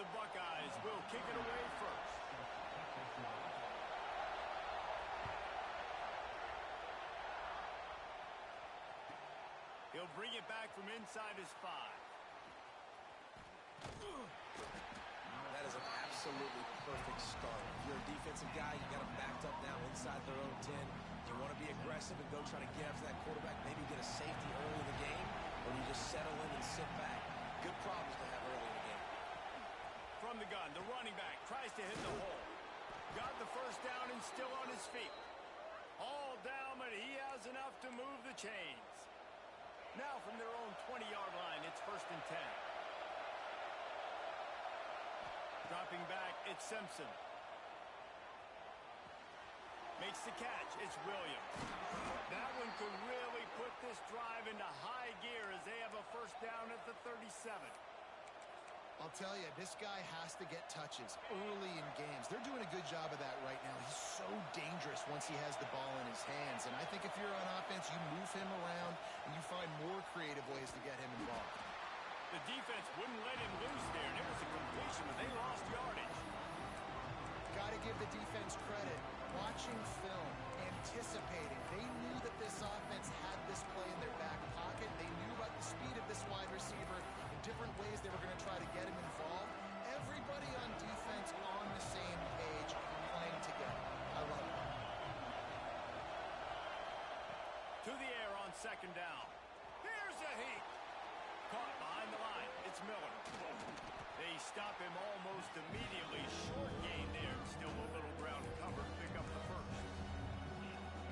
the Buckeyes will kick it away first. He'll bring it back from inside his 5. That is an absolutely perfect start. If you're a defensive guy, you got them backed up now inside their own 10. You want to be aggressive and go try to get after that quarterback, maybe get a safety early in the game, or you just settle in and sit back. Good problems to have early in the game. From the gun, the running back tries to hit the hole. Got the first down and still on his feet. All down, but he has enough to move the chains. Now from their own 20-yard line, it's 1st and 10. Dropping back, it's Simpson. Makes the catch, it's Williams. That one could really put this drive into high gear as they have a first down at the 37. I'll tell you, this guy has to get touches early in games. They're doing a good job of that right now. He's so dangerous once he has the ball in his hands. And I think if you're on offense, you move him around and you find more creative ways to get him involved. The defense wouldn't let him loose there, and it was a completion, but they lost yardage. Got to give the defense credit. Watching film, anticipating. They knew that this offense had this play in their back pocket. They knew about the speed of this wide receiver, the different ways they were going to try to get him involved. Everybody on defense on the same page, playing together. I love it. To the air on 2nd down. Here's a heat. Caught behind the line. It's Miller. They stop him almost immediately. Short gain there. Still a little ground cover. Pick up the first.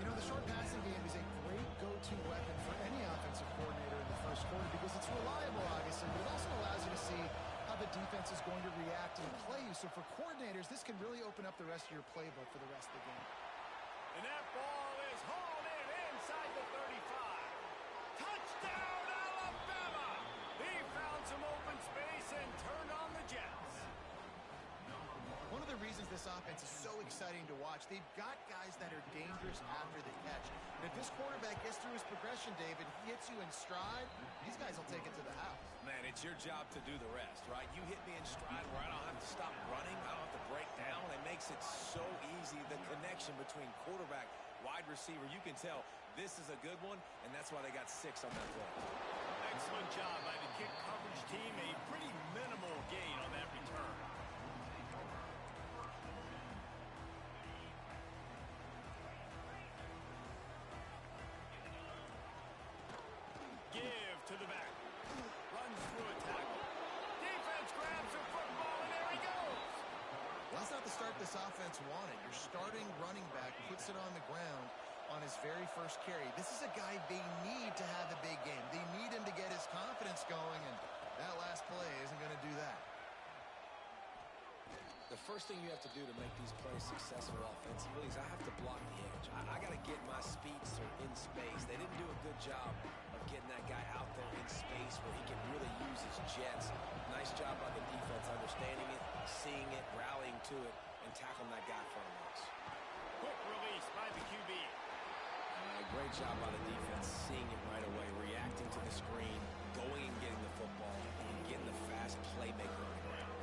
You know, the short passing game is a great go-to weapon for any offensive coordinator in the first quarter because it's reliable, obviously, but it also allows you to see how the defense is going to react and play you. So for coordinators, this can really open up the rest of your playbook for the rest of the game. And that ball is hauled in inside the 35. Touchdown, Alabama! He found some open space and turned on the Jets. One of the reasons this offense is so exciting to watch, they've got guys that are dangerous after the catch. And if this quarterback gets through his progression, David, he hits you in stride, these guys will take it to the house. Man, it's your job to do the rest, right? You hit me in stride where I don't have to stop running. I don't have to break down. It makes it so easy, the connection between quarterback, wide receiver. You can tell this is a good one, and that's why they got 6 on that play. Excellent job by the kick coverage team. A pretty minimal gain on that return. Give to the back. Runs through a tackle. Defense grabs the football, and there he goes. Well, that's not the start this offense wanted. Your starting running back puts it on the ground on his very first carry. This is a guy they need to have a big game. They need him to get his confidence going, and that last play isn't going to do that. The first thing you have to do to make these plays successful offensively is I have to block the edge. I got to get my speedster in space. They didn't do a good job of getting that guy out there in space where he can really use his jets. Nice job by the defense understanding it, seeing it, rallying to it, and tackling that guy for a loss. Quick release by the QB. Great job by the defense, seeing it right away, reacting to the screen, going and getting the football, and getting the fast playmaker on the ground.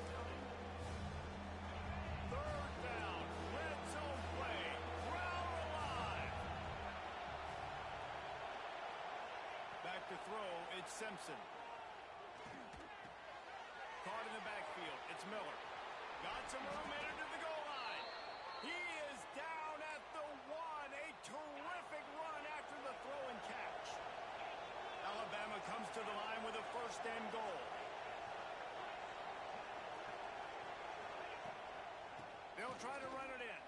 3rd down, red zone play, crowd alive. Back to throw, it's Simpson. Caught in the backfield, it's Miller. Got some room in into the goal line. He is down at the 1. A terrific run after the throw and catch. Alabama comes to the line with a 1st and goal. They'll try to run it in.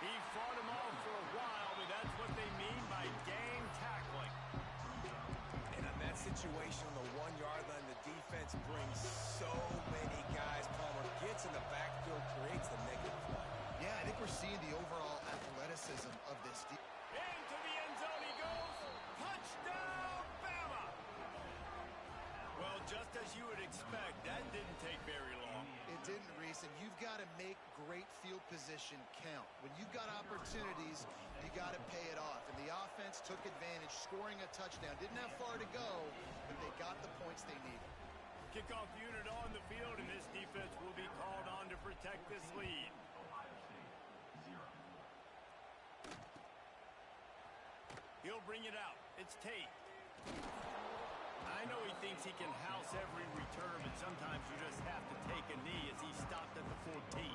He fought him off for a while, but that's what they mean by gang tackling. And on that situation on the 1-yard line, the defense brings so many guys. Palmer gets in the backfield, creates the negative play. Yeah, I think we're seeing the overall athleticism of this defense. Into the end zone he goes. Touchdown, Bama! Well, just as you would expect, that didn't take very long. It didn't, Reese, and you've got to make great field position count. When you've got opportunities, you got to pay it off. And the offense took advantage, scoring a touchdown. Didn't have far to go, but they got the points they needed. Kickoff unit on the field, and this defense will be called on to protect this lead. He'll bring it out. It's Tate. I know he thinks he can house every return, but sometimes you just have to take a knee as he stopped at the 14.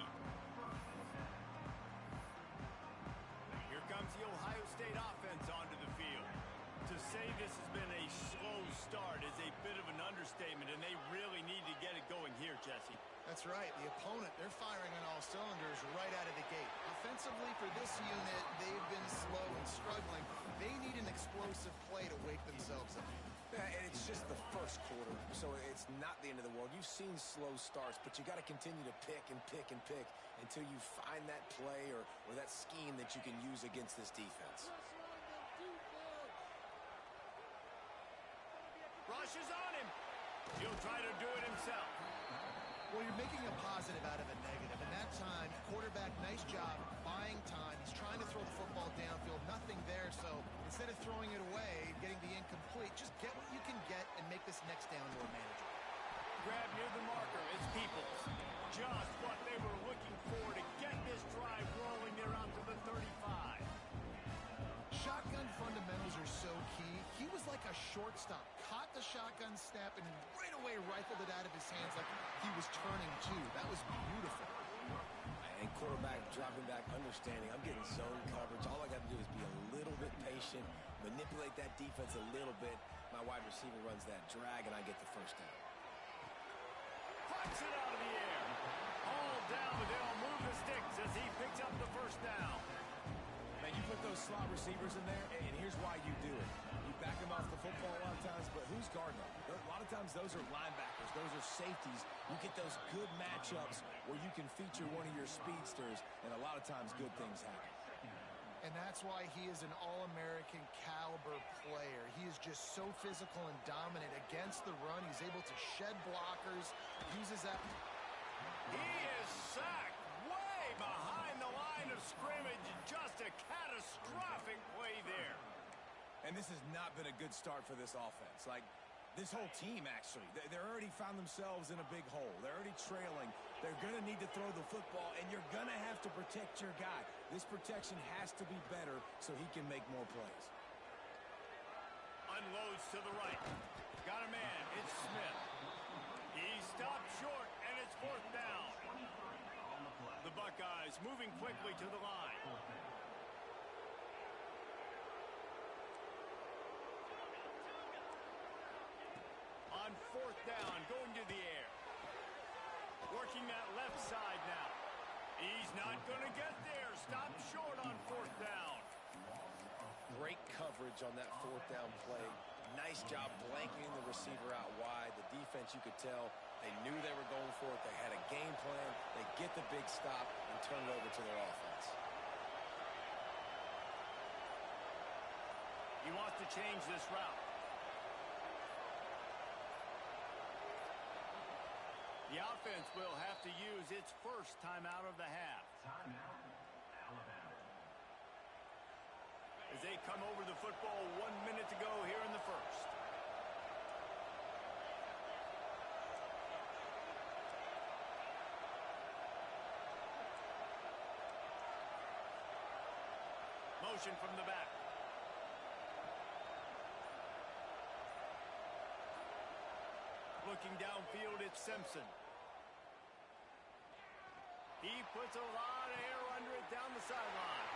Here comes the Ohio State offense onto the field. To say this has been a slow start is a bit of an understatement, and they really need to get it going here, Jesse. That's right. The opponent, they're firing on all cylinders right out of the gate. Offensively for this unit, they've been slow and struggling. They need an explosive play to wake themselves up. Yeah, and it's just the first quarter, so it's not the end of the world. You've seen slow starts, but you got to continue to pick and pick and pick until you find that play or that scheme that you can use against this defense. Rush is on him. He'll try to do it himself. Well, you're making a positive out of a negative, and that time, quarterback, nice job, buying time. He's trying to throw the football downfield, nothing there, so instead of throwing it away, getting the incomplete, just get what you can get and make this next down more manageable. Grab near the marker, it's Peoples. Just what they were looking for to get this drive rolling there out to the 35. Shotgun fundamentals are so key. He was like a shortstop, caught the shotgun snap and right away rifled it out of his hands like he was turning two. That was beautiful. And quarterback dropping back, understanding I'm getting zone coverage. All I got to do is be a little bit patient, manipulate that defense a little bit. My wide receiver runs that drag, and I get the first down. Flips it out of the air. All down, but they'll move the sticks as he picks up the first down. Man, you put those slot receivers in there, and here's why you do it. You back them off the football a lot of times, but who's guarding them? A lot of times those are linebackers. Those are safeties. You get those good matchups where you can feature one of your speedsters, and a lot of times good things happen. And that's why he is an All-American caliber player. He is just so physical and dominant against the run. He's able to shed blockers, uses that. He is sacked way behind the line of scrimmage. Just a catastrophic play there. And this has not been a good start for this offense. Like, this whole team, actually. They're already found themselves in a big hole. They're already trailing. They're going to need to throw the football, and you're going to have to protect your guy. This protection has to be better so he can make more plays. Unloads to the right. Got a man. It's Smith. He stopped short, and it's fourth down. The Buckeyes moving quickly to the line. On fourth down, going to the air. Working that left side now. He's not going to get there. Stop short on fourth down. Great coverage on that fourth down play. Nice job blanketing the receiver out wide. The defense, you could tell, they knew they were going for it. They had a game plan. They get the big stop and turn it over to their offense. He wants to change this route. The offense will have to use its first timeout of the half. Timeout, Alabama. As they come over the football, 1 minute to go here in the first. Motion from the back. Looking downfield, it's Simpson. He puts a lot of air under it down the sideline.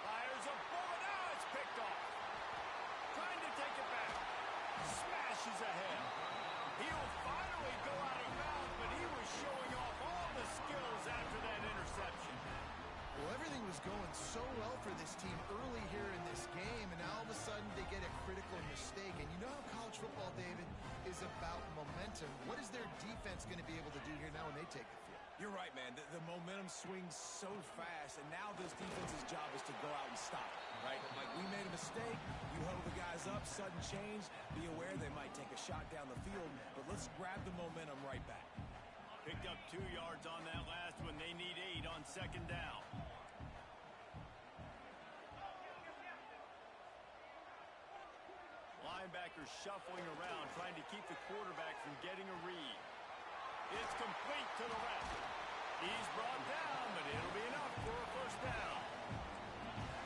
Fires a bullet. Now it's picked off. Trying to take it back. Smashes ahead. He'll finally go out of bounds, but he was showing off all the skills after that interception. Well, everything was going so well for this team early here in this game, and now all of a sudden they get a critical mistake. And you know how college football, David, is about momentum. What is their defense going to be able to do here now when they take the field? You're right, man. The momentum swings so fast, and now this defense's job is to go out and stop it, right? Like, we made a mistake. You huddle the guys up, sudden change. Be aware they might take a shot down the field, but let's grab the momentum right back. Picked up 2 yards on that last one. They need 8 on second down. linebackers shuffling around, trying to keep the quarterback from getting a read. It's complete to the left. He's brought down, but it'll be enough for a first down.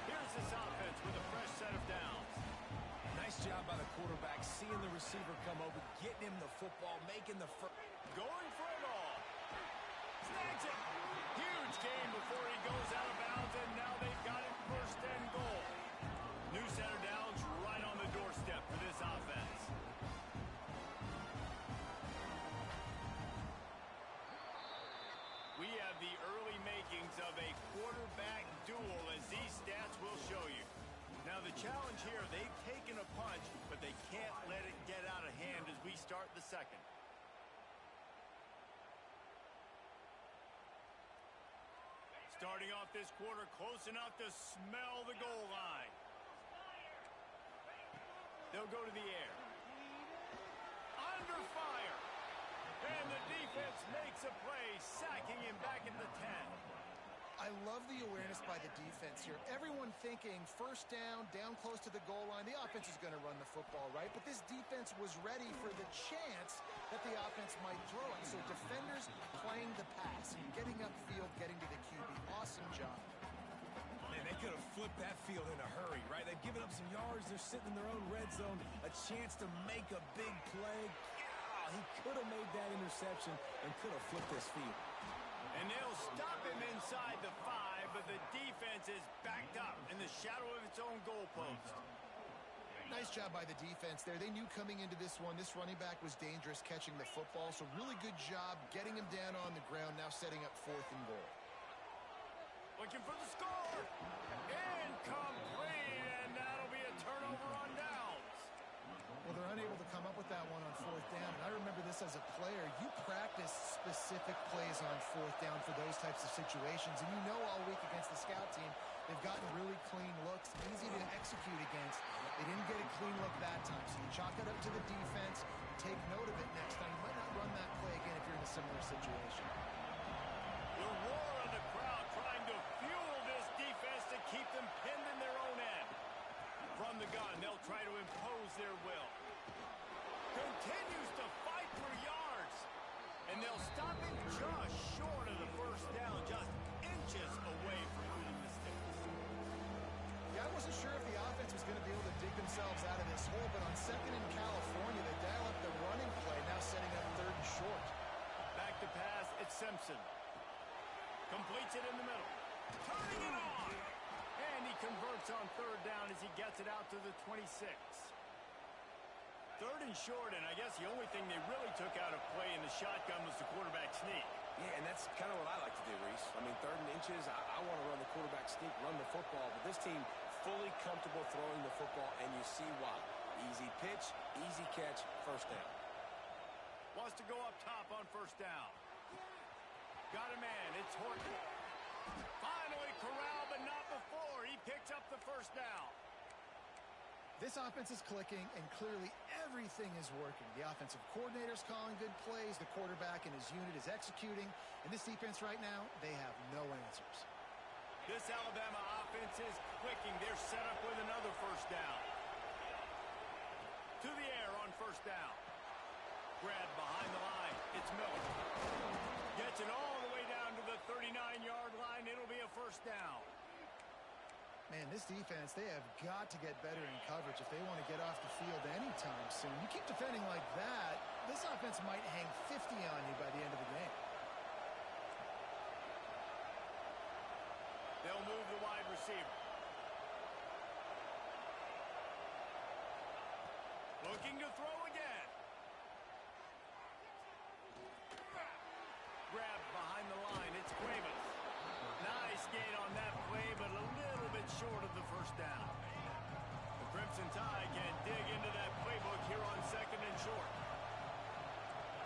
Here's this offense with a fresh set of downs. Nice job by the quarterback, seeing the receiver come over, getting him the football, making the first. Going for it all. Snags it. Huge gain before he goes out of bounds, and now they've got it first and goal. New center downs right on the doorstep for this offense. We have the early makings of a quarterback duel, as these stats will show you. Now the challenge here, they've taken a punch, but they can't let it get out of hand as we start the second. Starting off this quarter close enough to smell the goal line. They'll go to the air. Under fire. And the defense makes a play, sacking him back at the 10. I love the awareness by the defense here. Everyone thinking first down, down close to the goal line. The offense is going to run the football, right? But this defense was ready for the chance that the offense might throw it. So defenders playing the pass, getting upfield, getting to the QB. Awesome job. Man, they could have flipped that field in a hurry, right? They've given up some yards. They're sitting in their own red zone. A chance to make a big play. Yeah, he could have made that interception and could have flipped this field. And they'll stop him inside the 5, but the defense is backed up in the shadow of its own goalpost. Nice job by the defense there. They knew coming into this one, this running back was dangerous catching the football, so really good job getting him down on the ground, now setting up 4th and goal. Looking for the score. Incomplete, and that'll be a turnover on downs. Well, they're unable to come up with that one on 4th down, and I remember this as a player. You practice specific plays on 4th down for those types of situations, and you know all week against the scout team, they've gotten really clean looks, easy to execute against. They didn't get a clean look that time, so you chalk it up to the defense, take note of it next time. You might not run that play again if you're in a similar situation. The roar of the crowd trying to fuel this defense to keep them pinned in their own end. From the gun, they'll try to impose their will. Continues to fight for yards. And they'll stop him just short of the first down, just inches away from moving the sticks. Yeah, I wasn't sure if the offense was going to be able to dig themselves out of this hole, but on 2nd in California, they dial up the running play, now setting up 3rd and short. Back to pass, it's Simpson. Completes it in the middle. Turning it on. And he converts on 3rd down as he gets it out to the 26. 3rd and short, and I guess the only thing they really took out of play in the shotgun was the quarterback sneak. Yeah, and that's kind of what I like to do, Reese. I mean, 3rd and inches, I want to run the quarterback sneak, run the football, but this team fully comfortable throwing the football, and you see why. Easy pitch, easy catch, first down. Wants to go up top on 1st down. Got a man, it's Horton. Finally corralled, but not before. He picks up the 1st down. This offense is clicking, and clearly everything is working. The offensive coordinator's calling good plays. The quarterback and his unit is executing. And this defense right now, they have no answers. This Alabama offense is clicking. They're set up with another 1st down. To the air on 1st down. Grab behind the line. It's Miller. Gets it all the way down to the 39-yard line. It'll be a 1st down. Man, this defense, they have got to get better in coverage if they want to get off the field anytime soon. You keep defending like that, this offense might hang 50 on you by the end of the game. They'll move the wide receiver. Looking to throw again. Grab behind the line. It's Cuevas. Nice gain on that play, but a little bit short of the 1st down. The Crimson Tide can dig into that playbook here on 2nd and short.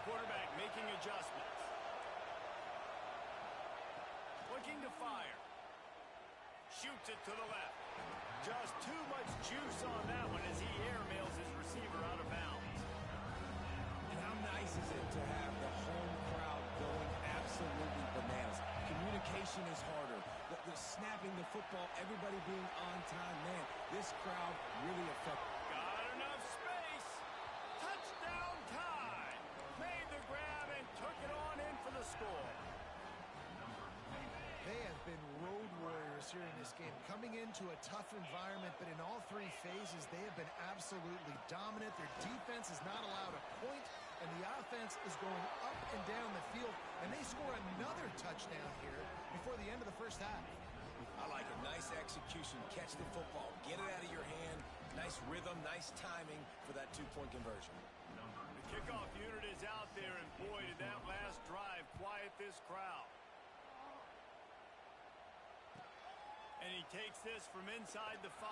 Quarterback making adjustments. Looking to fire. Shoots it to the left. Just too much juice on that one as he airmails his receiver out of bounds. And how nice is it to have the home crowd going absolutely bananas? Communication is harder. The snapping the football, everybody being on time. Man, this crowd really effective. Got enough space. this game, coming into a tough environment, but in all three phases, they have been absolutely dominant. Their defense is not allowed a point, and the offense is going up and down the field, and they score another touchdown here before the end of the first half. I like it. Nice execution. Catch the football. Get it out of your hand. Nice rhythm, nice timing for that two-point conversion. The kickoff unit is out there, and boy, did that last drive quiet this crowd. And he takes this from inside the 5.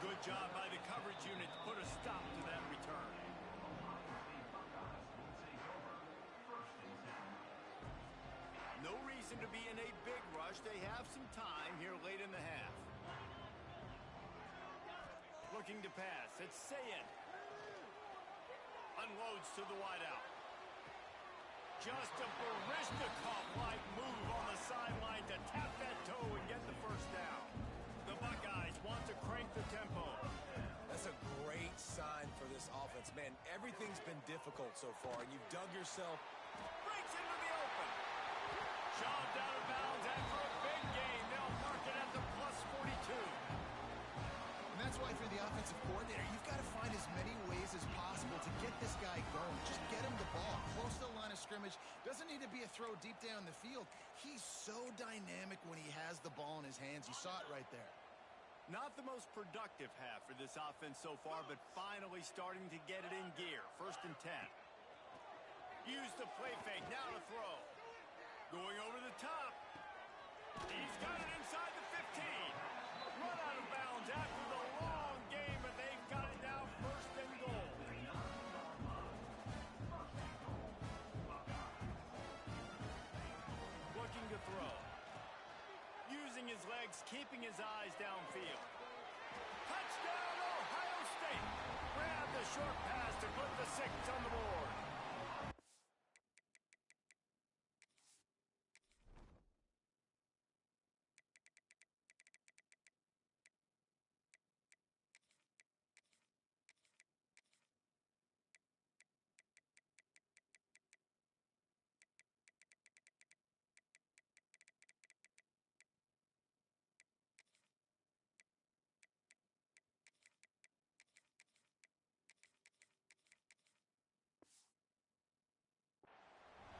Good job by the coverage unit to put a stop to that return. No reason to be in a big rush. They have some time here late in the half. Looking to pass. It's Sayed. Unloads to the wideout. Just a Barishnikov-like move on the sideline to tap that toe and get the first down. The Buckeyes want to crank the tempo. That's a great sign for this offense. Man, everything's been difficult so far, and you've dug yourself. Breaks into the open. Shoved out of bounds after a big gain. They'll mark it at the +42. And that's why for the offensive coordinator, you've got to find as many ways as possible to get this guy going. Just get him the ball close to the line of scrimmage. Doesn't need to be a throw deep down the field. He's so dynamic when he has the ball in his hands. You saw it right there. Not the most productive half for this offense so far, but finally starting to get it in gear. 1st and 10. Use the play fake. Now to throw. Going over the top. He's got it inside the 15. Run out of bounds after the long game, but they've got it now 1st and goal. Looking to throw. Using his legs, keeping his eyes downfield. Touchdown, Ohio State. Grab the short pass to put the 6 on the board.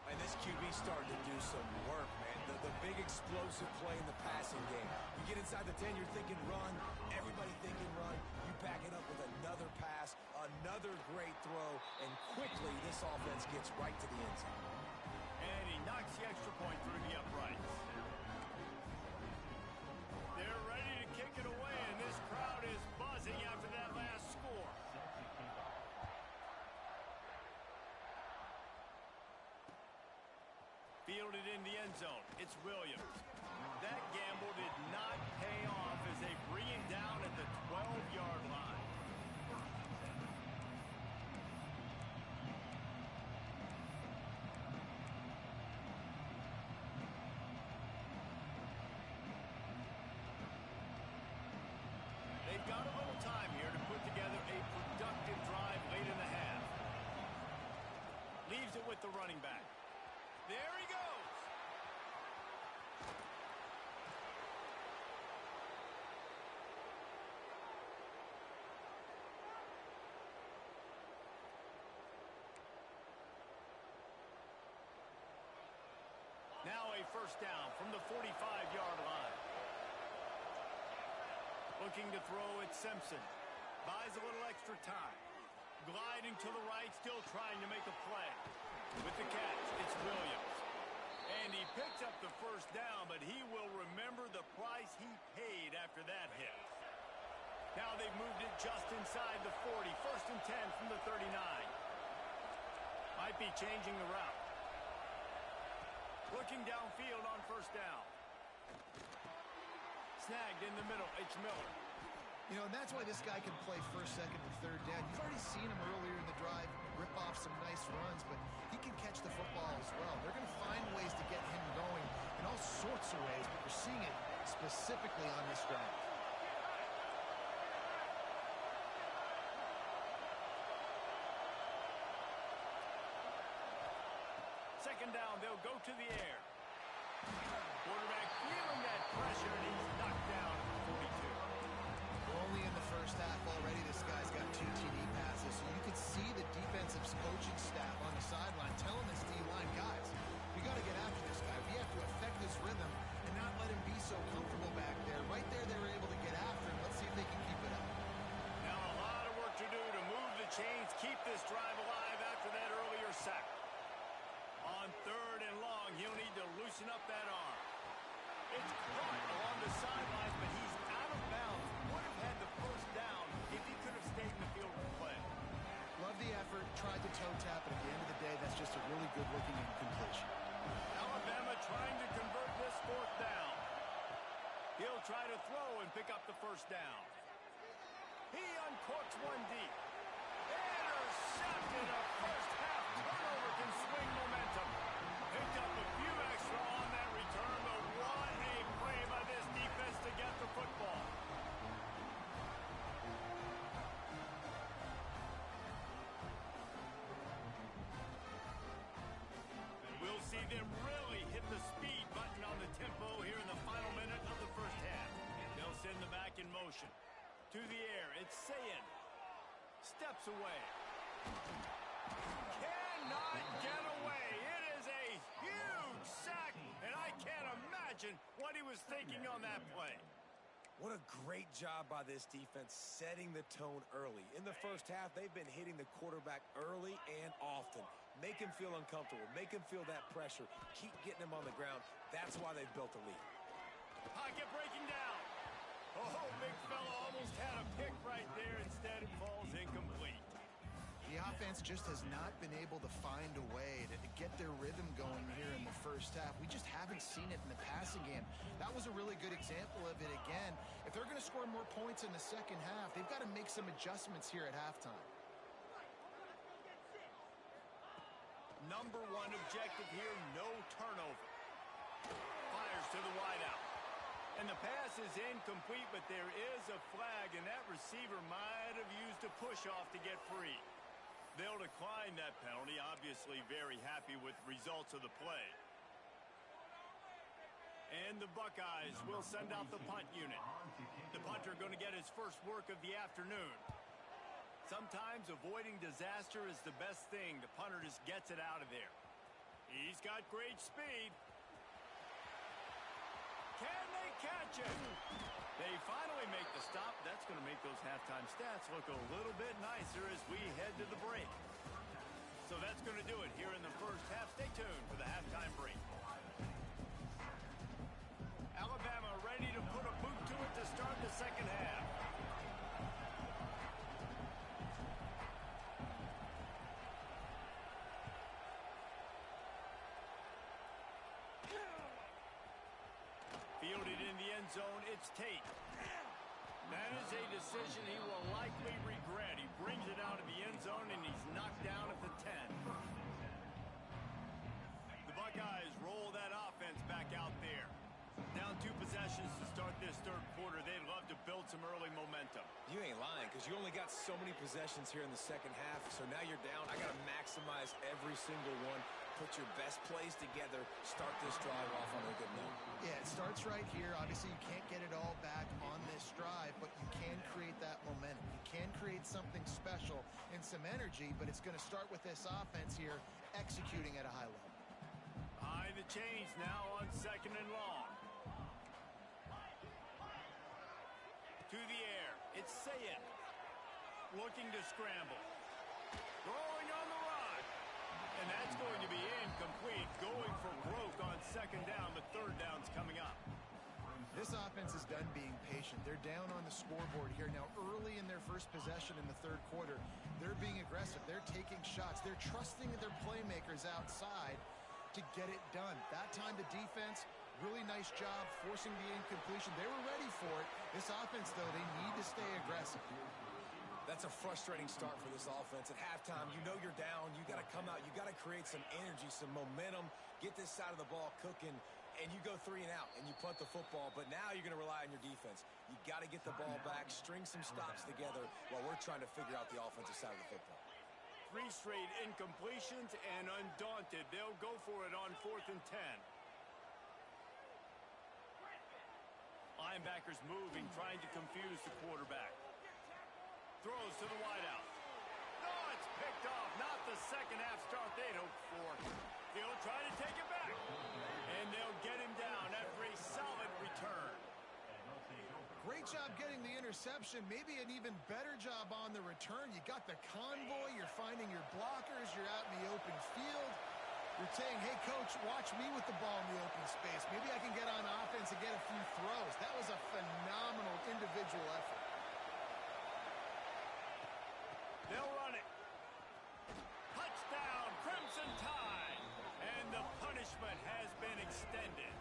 And this QB starting to do some work, man. The big explosive play in the passing game. You get inside the 10, you're thinking run. Everybody thinking run. You back it up with another pass, another great throw, and quickly this offense gets right to the end zone. And he knocks the extra point through the uprights. They're ready to kick it away, and this crowd is buzzing after that last score. Fielded in the end zone. It's Williams. That gamble did not pay off as they bring him down at the 12-yard line. They've got a little time here to put together a productive drive late in the half. Leaves it with the running back. There he goes. Now a first down from the 45-yard line. Looking to throw at Simpson. Buys a little extra time. Gliding to the right, still trying to make a play. With the catch, it's Williams. And he picks up the first down, but he will remember the price he paid after that hit. Now they've moved it just inside the 40. 1st and 10 from the 39. Might be changing the route. Looking downfield on first down. Snagged in the middle, it's Miller. You know, and that's why this guy can play 1st, 2nd, and 3rd down. You've already seen him earlier in the drive rip off some nice runs, but he can catch the football as well. They're going to find ways to get him going in all sorts of ways, but we're seeing it specifically on this drive. Second down, they'll go to the air. Quarterback feeling that pressure. pressure, and he's knocked down at the 42. We're only in the first half already. This guy's got 2 TD passes, so you can see the defensive coaching staff on the sideline telling this D-line, guys, we got to get after this guy. We have to affect his rhythm and not let him be so comfortable back there. Right there, they were able to get after him. Let's see if they can keep it up. Now a lot of work to do to move the chains, keep this drive alive after that earlier sack. On 3rd and long, he'll need to loosen up that arm. It's caught along the sidelines, but he's out of bounds. Would have had the first down if he could have stayed in the field of play. Love the effort, tried to toe tap, but at the end of the day, that's just a really good-looking incompletion. Alabama trying to convert this 4th down. He'll try to throw and pick up the first down. He uncorks one deep. Intercepted. A first-half turnover can swing momentum. Picked up a few extra on that return, but what a play by this defense to get the football. And we'll see them really hit the speed button on the tempo here in the final minute of the first half. They'll send the back in motion. To the air, it's Ncaa26. Steps away. Cannot get away. It is a huge sack, and I can't imagine what he was thinking on that play. What a great job by this defense setting the tone early. In the first half, they've been hitting the quarterback early and often. Make him feel uncomfortable. Make him feel that pressure. Keep getting him on the ground. That's why they've built a lead. Pocket breaking down. Oh, big fella almost had a pick right there. Instead, it falls incomplete. The offense just has not been able to find a way to get their rhythm going here in the first half. We just haven't seen it in the passing game. That was a really good example of it again. If they're going to score more points in the second half, they've got to make some adjustments here at halftime. Number 1 objective here, no turnover. Fires to the wideout. And the pass is incomplete, but there is a flag, and that receiver might have used a push-off to get free. They'll decline that penalty, obviously very happy with the results of the play. And the Buckeyes will send out the punt unit. The punter going to get his first work of the afternoon. Sometimes avoiding disaster is the best thing. The punter just gets it out of there. He's got great speed. Can they catch it? They finally make the stop. That's going to make those halftime stats look a little bit nicer as we head to the break. So that's going to do it here in the first half. Stay tuned for the halftime break. Alabama ready to put a boot to it to start the second half. Fielded in the end zone, it's Tate. That is a decision he will likely regret. He brings it out of the end zone, and he's knocked down at the 10. The Buckeyes roll that offense back out there. Down 2 possessions to start this third quarter. They'd love to build some early momentum. You ain't lying, because you only got so many possessions here in the second half, so now you're down. I got to maximize every single one. Put your best plays together. Start this drive off on a good note. Yeah, it starts right here. Obviously, you can't get it all back on this drive, but you can create that momentum. You can create something special and some energy, but it's going to start with this offense here executing at a high level. High the chains now on 2nd and long. To the air, it's Ncaa26. Looking to scramble. Throwing on the run. And that's going to be incomplete. Going for broke on 2nd down. The 3rd down's coming up. This offense is done being patient. They're down on the scoreboard here. Now, early in their first possession in the 3rd quarter, they're being aggressive. They're taking shots. They're trusting their playmakers outside to get it done. That time, the defense, really nice job forcing the incompletion. They were ready for it. This offense, though, they need to stay aggressive. That's a frustrating start for this offense. At halftime, you know you're down. You got to come out. You got to create some energy, some momentum, get this side of the ball cooking, and you go 3 and out, and you punt the football. But now you're going to rely on your defense. You got to get the ball back, string some stops together while we're trying to figure out the offensive side of the football. 3 straight incompletions, and undaunted, they'll go for it on 4th and 10. Linebackers moving, trying to confuse the quarterback. Throws to the wideout. No, it's picked off. Not the second half start they'd hoped for. He'll try to take it back. And they'll get him down after a solid return. Great job getting the interception. Maybe an even better job on the return. You got the convoy. You're finding your blockers. You're out in the open field. You're saying, hey, coach, watch me with the ball in the open space. Maybe I can get on offense and get a few throws. That was a phenomenal individual effort. They'll run it. Touchdown, Crimson Tide. And the punishment has been extended.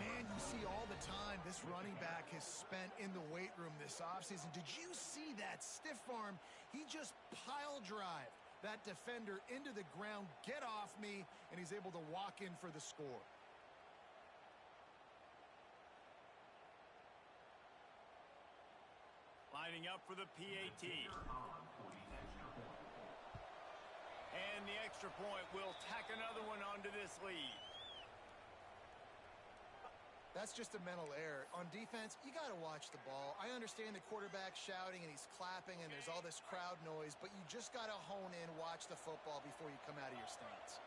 Man, you see all the time this running back has spent in the weight room this offseason. Did you see that stiff arm? He just pile drive that defender into the ground, get off me, and he's able to walk in for the score. Lining up for the PAT. And the extra point will tack another one onto this lead. That's just a mental error. On defense, you got to watch the ball. I understand the quarterback shouting and he's clapping and there's all this crowd noise, but you just got to hone in, watch the football before you come out of your stance.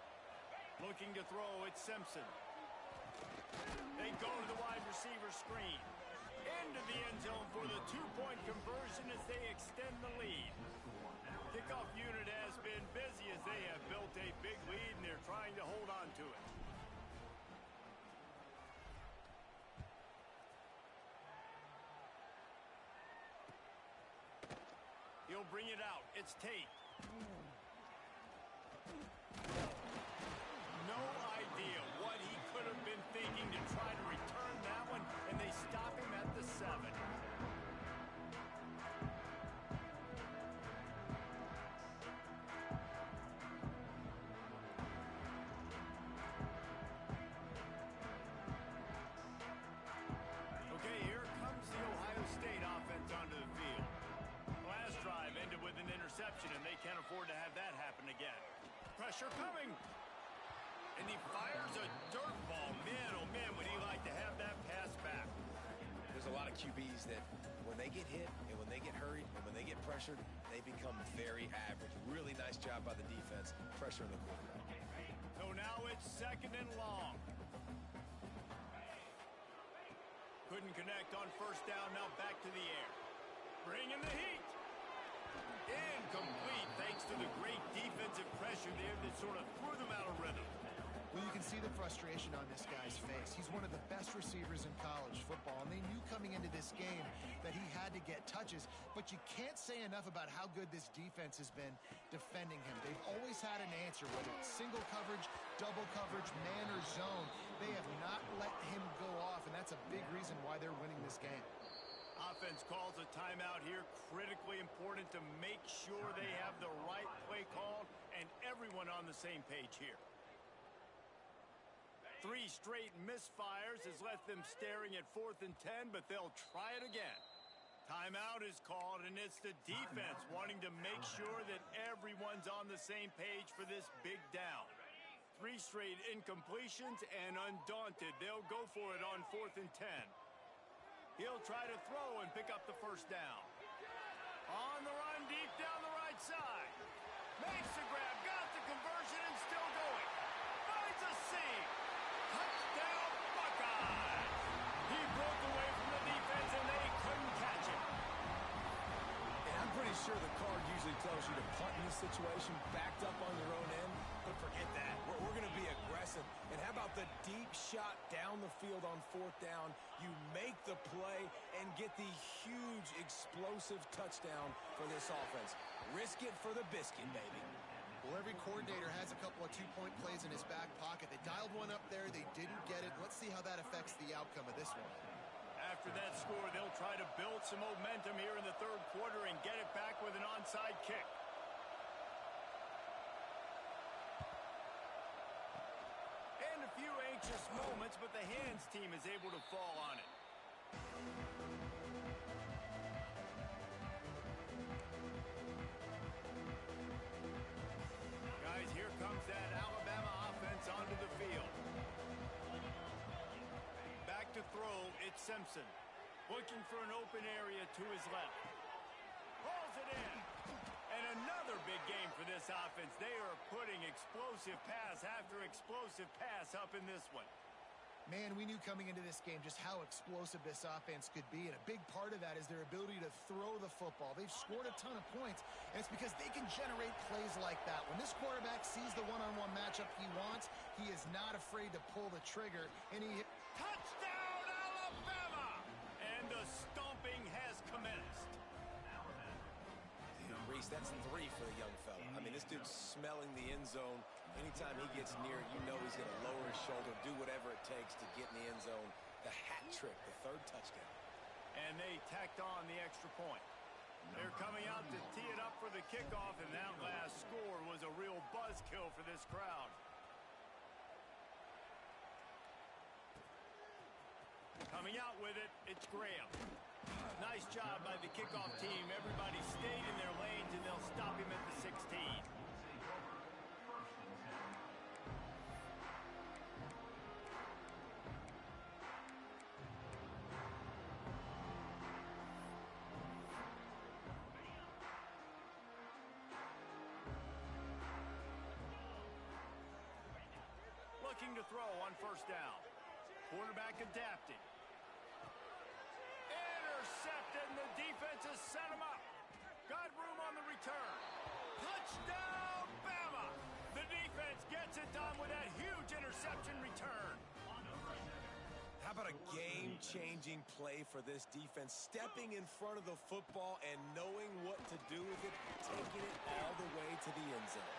Looking to throw, it's Simpson. They go to the wide receiver screen. Into the end zone for the two-point conversion as they extend the lead. Kickoff unit has been busy as they have built a big lead and they're trying to hold on to it. He'll bring it out. It's Tate. No idea what he could have been thinking to try to return that one, and they stop him at the 7. Okay, here comes the Ohio State offense onto the field. Last drive ended with an interception, and they can't afford to have that happen again. Pressure coming. And he fires a dirt ball. Man, oh man, would he like to have that pass back. There's a lot of QBs that when they get hit and when they get hurried and when they get pressured, they become very average. Really nice job by the defense, pressuring the quarterback. So now it's 2nd and long. Couldn't connect on 1st down, now back to the air. Bringing the heat. Incomplete, thanks to the great defensive pressure there that sort of threw them out of rhythm. Well, you can see the frustration on this guy's face. He's one of the best receivers in college football, and they knew coming into this game that he had to get touches, but you can't say enough about how good this defense has been defending him. They've always had an answer, whether it's single coverage, double coverage, man or zone. They have not let him go off, and that's a big reason why they're winning this game. Offense calls a timeout here. Critically important to make sure they have the right play called and everyone on the same page here. 3 straight misfires has left them staring at 4th and 10, but they'll try it again. Timeout is called, and it's the defense wanting to make sure that everyone's on the same page for this big down. 3 straight incompletions, and undaunted, they'll go for it on 4th and 10. He'll try to throw and pick up the 1st down. On the run, deep down the right side. Makes the grab, got the conversion, and still going. Finds a seam. Touchdown, Buckeyes. He broke away from the defense, and they couldn't catch him. And I'm pretty sure the card usually tells you to punt in this situation, backed up on your own end, but forget that. We're going to be aggressive. And how about the deep shot down the field on 4th down? You make the play and get the huge explosive touchdown for this offense. Risk it for the biscuit, baby. Well, every coordinator has a couple of two-point plays in his back pocket. They dialed one up there. They didn't get it. Let's see how that affects the outcome of this one. After that score, they'll try to build some momentum here in the 3rd quarter and get it back with an onside kick. And a few anxious moments, but the hands team is able to fall on it. Guys, here comes that Alabama offense onto the field. Back to throw, it's Simpson. Looking for an open area to his left. Pulls it in. And another big game for this offense. They are putting explosive pass after explosive pass up in this one. Man, we knew coming into this game just how explosive this offense could be, and a big part of that is their ability to throw the football. They've scored a ton of points, and it's because they can generate plays like that. When this quarterback sees the one-on-one matchup he wants, he is not afraid to pull the trigger, and he... Touchdown, Alabama! And the stomping has commenced. Reese, that's 3 for the young fella. I mean, this dude's smelling the end zone. Anytime he gets near it, you know he's going to lower his shoulder, do whatever it takes to get in the end zone. The hat trick, the 3rd touchdown. And they tacked on the extra point. They're coming out to tee it up for the kickoff, and that last score was a real buzzkill for this crowd. Coming out with it, it's Graham. Nice job by the kickoff team. Everybody stayed in their lanes, and they'll stop him at the 16. Looking to throw on 1st down. Quarterback adapting. Intercepted, and the defense has set him up. Got room on the return. Touchdown, Bama! The defense gets it done with that huge interception return. How about a game-changing play for this defense? Stepping in front of the football and knowing what to do with it, taking it all the way to the end zone.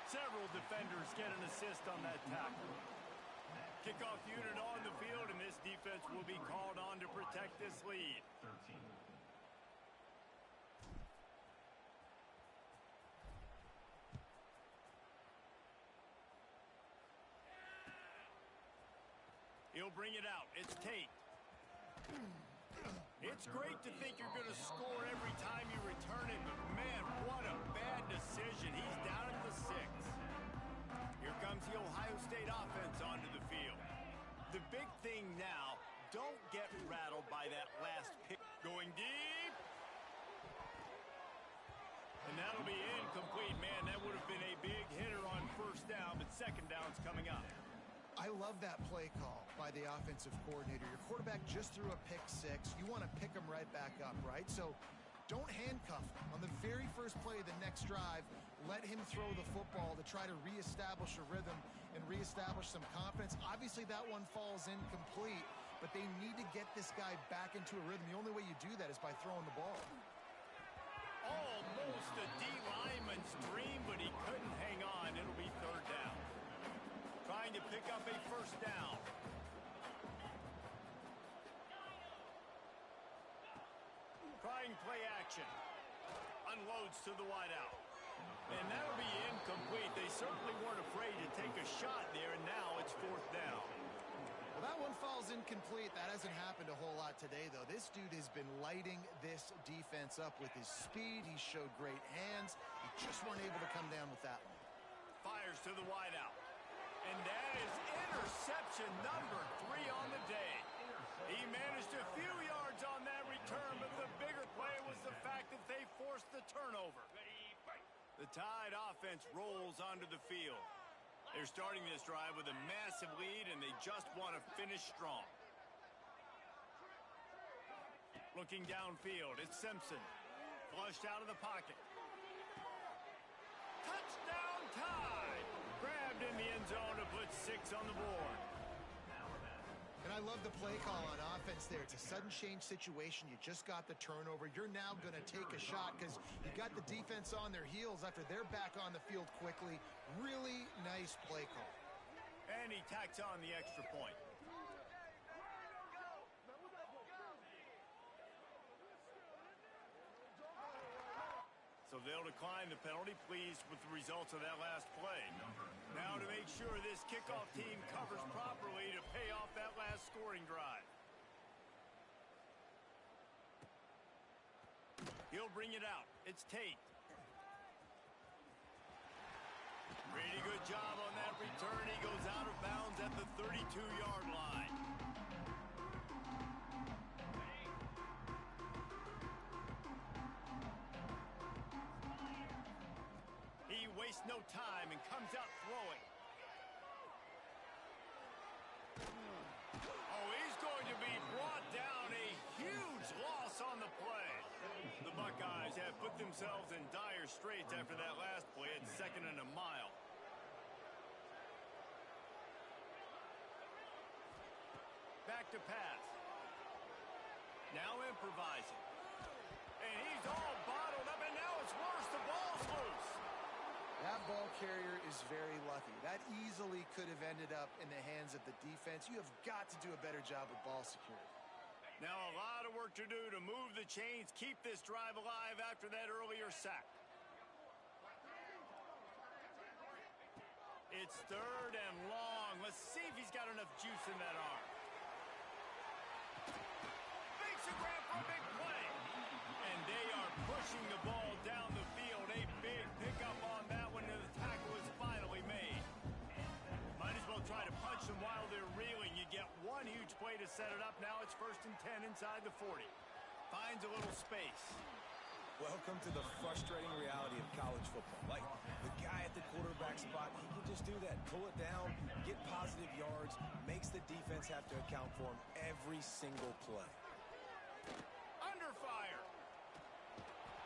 Several defenders get an assist on that tackle. Kickoff unit on the field, and this defense will be called on to protect this lead. 13. He'll bring it out. It's Tate. It's great to think you're going to score every time you return it, but man, what a bad decision. He's down at the 6. Here comes the Ohio State offense onto the field. The big thing now, don't get rattled by that last pick. Going deep. And that'll be incomplete. Man, that would have been a big hitter on 1st down, but 2nd down's coming up. I love that play call by the offensive coordinator. Your quarterback just threw a pick 6. You want to pick him right back up, right? So don't handcuff him. On the very first play of the next drive, let him throw the football to try to reestablish a rhythm and reestablish some confidence. Obviously, that one falls incomplete, but they need to get this guy back into a rhythm. The only way you do that is by throwing the ball. Almost a D-lineman's dream, but he couldn't hang on. It'll be 3rd down. Trying to pick up a 1st down. Trying play action. Unloads to the wideout. And that'll be incomplete. They certainly weren't afraid to take a shot there, and now it's 4th down. Well, that one falls incomplete. That hasn't happened a whole lot today, though. This dude has been lighting this defense up with his speed. He showed great hands. He just weren't able to come down with that one. Fires to the wideout. And that is interception number 3 on the day. He managed a few yards on that return, but the bigger play was the fact that they forced the turnover. The Tide offense rolls onto the field. They're starting this drive with a massive lead, and they just want to finish strong. Looking downfield, it's Simpson. Flushed out of the pocket. Touchdown Tide! Grabbed in the end zone to put 6 on the board. And I love the play call on offense there. It's a sudden change situation. You just got the turnover. You're now going to take a shot because you got the defense on their heels after they're back on the field quickly. Really nice play call. And he tacks on the extra point. So they'll decline the penalty, pleased with the results of that last play. Now to make sure this kickoff team covers properly to pay off that last scoring drive. He'll bring it out. It's Tate. Pretty good job on that return. He goes out of bounds at the 32-yard line. wastes no time and comes out throwing. Oh, he's going to be brought down. A huge loss on the play. The Buckeyes have put themselves in dire straits after that last play at 2nd and a mile. Back to pass. Now improvising. And he's all bottled up, and now it's worse. The ball's loose. That ball carrier is very lucky. That easily could have ended up in the hands of the defense. You have got to do a better job with ball security. Now a lot of work to do to move the chains, keep this drive alive after that earlier sack. It's 3rd and long. Let's see if he's got enough juice in that arm. Makes a grab for a big play. And they are pushing the ball down the field. A big pickup on that one, and the tackle is finally made. Might as well try to punch them while they're reeling. You get one huge play to set it up. Now it's 1st and 10 inside the 40. Finds a little space. Welcome to the frustrating reality of college football. Like, the guy at the quarterback spot, he can just do that. Pull it down, get positive yards, makes the defense have to account for him every single play. Under fire.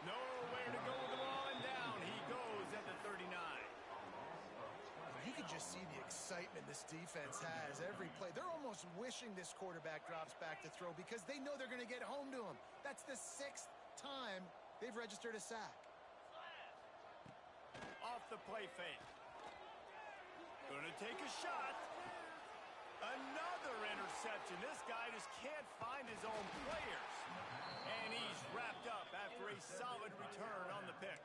Nowhere to go with the ball, and down he goes at the 39. You can just see the excitement this defense has every play. They're almost wishing this quarterback drops back to throw because they know they're going to get home to him. That's the 6th time they've registered a sack. Off the play fake. Gonna take a shot. Another interception. This guy just can't find his own players. And he's wrapped up after a solid return on the pick.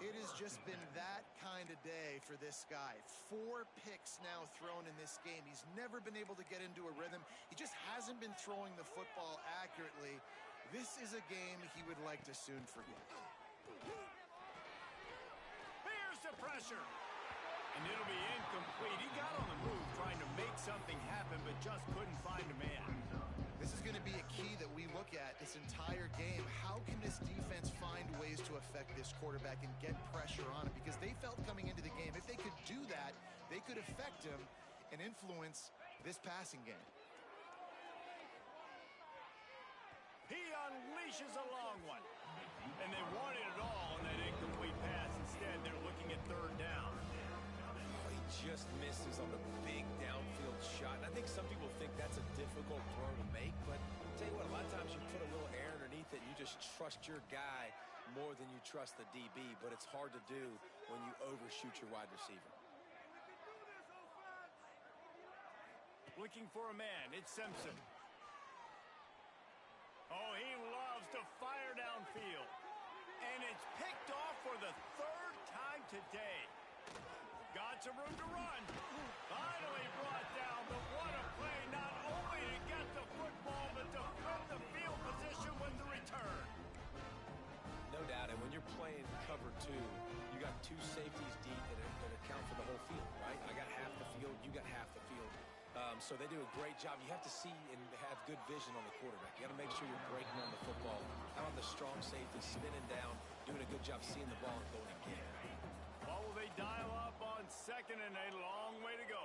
It has just been that kind of day for this guy. 4 picks now thrown in this game. He's never been able to get into a rhythm. He just hasn't been throwing the football accurately. This is a game he would like to soon forget. Here's the pressure. And it'll be incomplete. He got on the move trying to make something happen, but just couldn't find a man. This is going to be a key that we look at this entire game. How can this defense find ways to affect this quarterback and get pressure on him? Because they felt coming into the game, if they could do that, they could affect him and influence this passing game. He unleashes a long one. And they wanted it all on that incomplete pass. Instead, they're looking at 3rd down. He just misses on the big downfield shot. And I think some people think that's a difficult throw to make, but I'll tell you what, a lot of times you put a little air underneath it and you just trust your guy more than you trust the DB, but it's hard to do when you overshoot your wide receiver. Looking for a man. It's Simpson. Oh, he loves to fire downfield. And it's picked off for the 3rd time today. Got some room to run. Finally brought down, but what a play. Not only to get the football, but to flip the field position with the return. No doubt, and when you're playing cover 2, you got 2 safeties deep that account for the whole field, right? I got half the field, you got half the field. So they do a great job. You have to see and have good vision on the quarterback. You got to make sure you're breaking on the football. How about the strong safety spinning down, doing a good job seeing the ball and going again. What will they dial up on 2nd and a long way to go?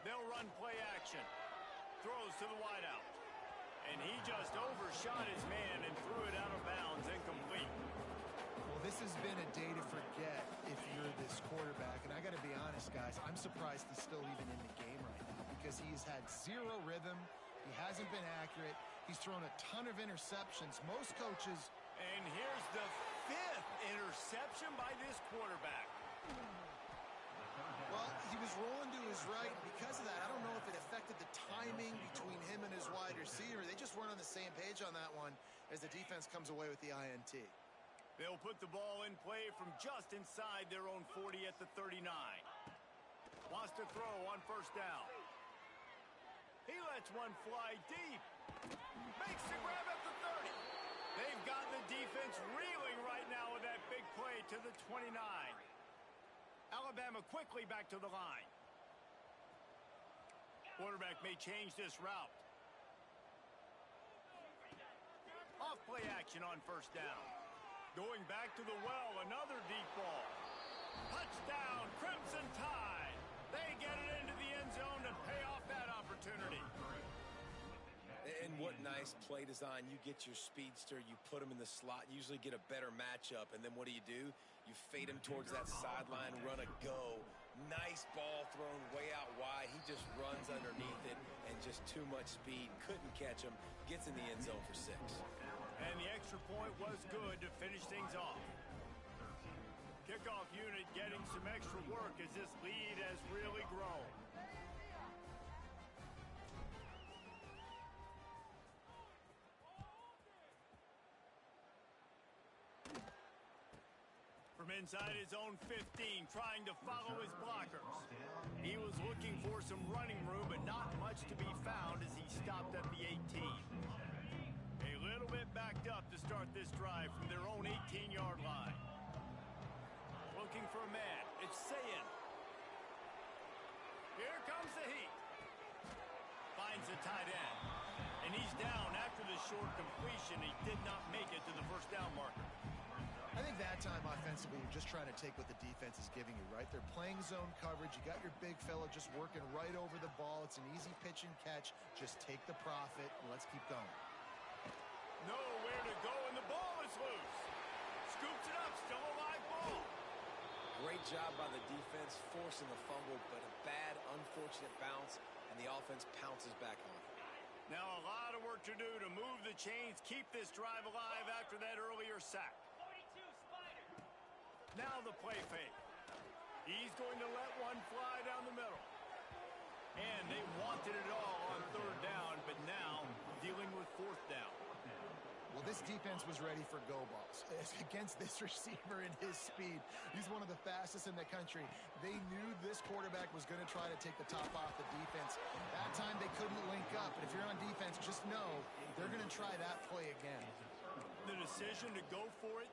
They'll run play action. Throws to the wideout. And he just overshot his man and threw it out of bounds, incomplete. Well, this has been a day to forget if you're this quarterback. And I got to be honest, guys, I'm surprised he's still even in the game right now because he's had 0 rhythm. He hasn't been accurate. He's thrown a ton of interceptions. Most coaches... And here's the 5th interception by this quarterback. Well, he was rolling to his right. Because of that, I don't know if it affected the timing between him and his wide receiver. They just weren't on the same page on that one as the defense comes away with the INT. They'll put the ball in play from just inside their own 40 at the 39. Wants to throw on 1st down. He lets one fly deep. Makes the grab at the 30. They've got the defense reeling right now with that big play to the 29. Alabama quickly back to the line. Quarterback may change this route. play action on first down. Going back to the well, another deep ball. Touchdown, Crimson Tide. They get it into the end zone to pay off that opportunity. And what nice play design. You get your speedster, you put him in the slot, usually get a better matchup, and then what do? You fade him towards that sideline, run a go. Nice ball thrown way out wide. He just runs underneath it, and just too much speed. Couldn't catch him. Gets in the end zone for 6. And the extra point was good to finish things off. Kickoff unit getting some extra work as this lead has really grown. From inside his own 15, trying to follow his blockers. He was looking for some running room, but not much to be found as he stopped at the 18. A little bit backed up to start this drive from their own 18-yard line. Looking for a man. It's Sayin. Here comes the heat. Finds the tight end. And he's down after the short completion. He did not make it to the first down marker. I think that time offensively, you're just trying to take what the defense is giving you, right? They're playing zone coverage. You got your big fella just working right over the ball. It's an easy pitch and catch. Just take the profit, and let's keep going. Nowhere to go, and the ball is loose. Scoops it up, still a live ball. Great job by the defense, forcing the fumble, but a bad, unfortunate bounce, and the offense pounces back on it. Now a lot of work to do to move the chains, keep this drive alive after that earlier sack. Now the play fake. He's going to let one fly down the middle. And they wanted it all on third down, but now dealing with fourth down. Well, this defense was ready for go balls. Against this receiver and his speed, he's one of the fastest in the country. They knew this quarterback was going to try to take the top off the defense. That time they couldn't link up, but if you're on defense, just know they're going to try that play again. The decision to go for it